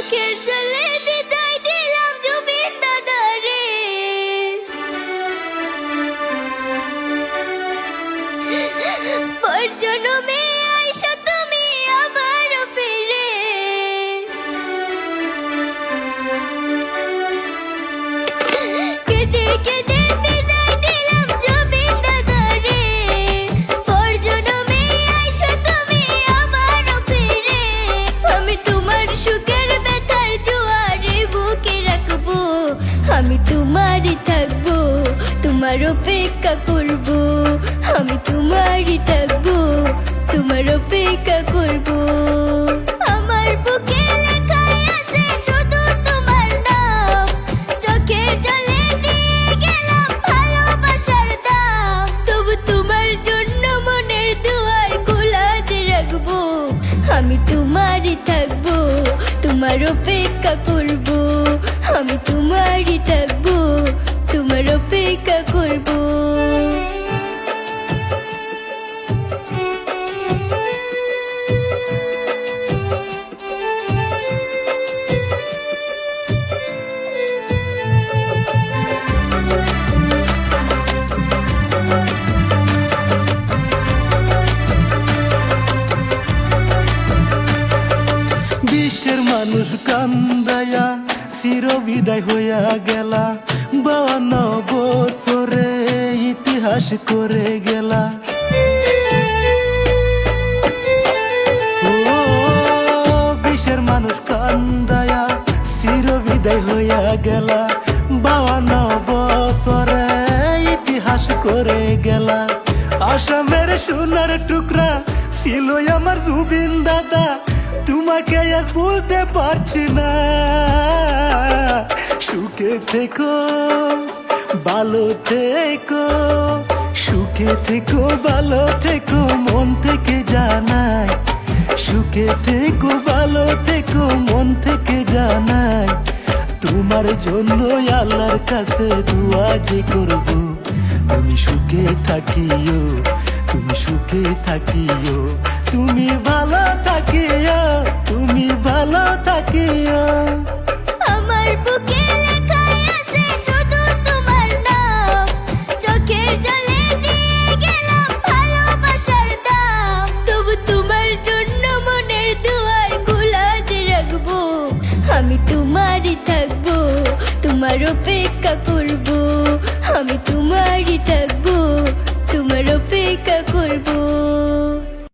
চোখের জলে বিদায় দিলাম জুবিন দাদারে। পর জন্মে আইসা তুমি আবার ফিরে। কেঁদে কেঁদে বিদায় দিলাম জুবিন দাদারে। পর জন্মে আইসা তুমি আবার ফিরে। আমি তোমার সুখের ব্যথার জোয়ারে বুকে রাখবো। আমি তোমারই থাকবো, তোমার অপেক্ষা করবো। আমি তোমারই থাকবো, তোমার অপেক্ষা করবো। আমার বুকে লেখাই আছে শুধু তোমার নাম। চোখের জলে দিয়ে গেলাম ভালোবাসার দাম। তবু তোমার জন্য মনের দুয়ার খোলা যে রাখবো। আমি তোমারই থাকবো, তোমার অপেক্ষা করবো। আমি তোমারই থাকবো, তোমার অপেক্ষা করবো। বিশ্বের মানুষ কান্দায়া চির বিদায় হইয়া গেলা। 52 বছরে ইতিহাস করে গেলা। ও বিশ্বের মানুষ কান্দায়া চির বিদায় হইয়া গেলা। 52 বছরে ইতিহাস করে গেলা। আসামের সোনার টুকরা ছিল আমার জুবিন দাদা। তোমাকে আজ বলতে পারছি না। সুখে থেকো, ভালো থেকো, সুখে থেকো, ভালো থেকো, মন থেকে জানাই। সুখে থেকো, ভালো থেকো, মন থেকে জানাই। তোমার জন্য আল্লাহর কাছে দোয়া যে করব। তুমি সুখে থাকিও, তুমি সুখে থাকিও, তুমি ভালো থাকিও, তুমি ভালো থাকিও। আমার বুকে লেখাই আছে শুধু তোমার নাম। চোখের জলে দিয়ে গেলাম ভালোবাসার দাম। তবু তোমার জন্য মনের দুয়ার খোলা যে রাখবো। আমি তোমারই থাকবো, তোমার অপেক্ষা করবো।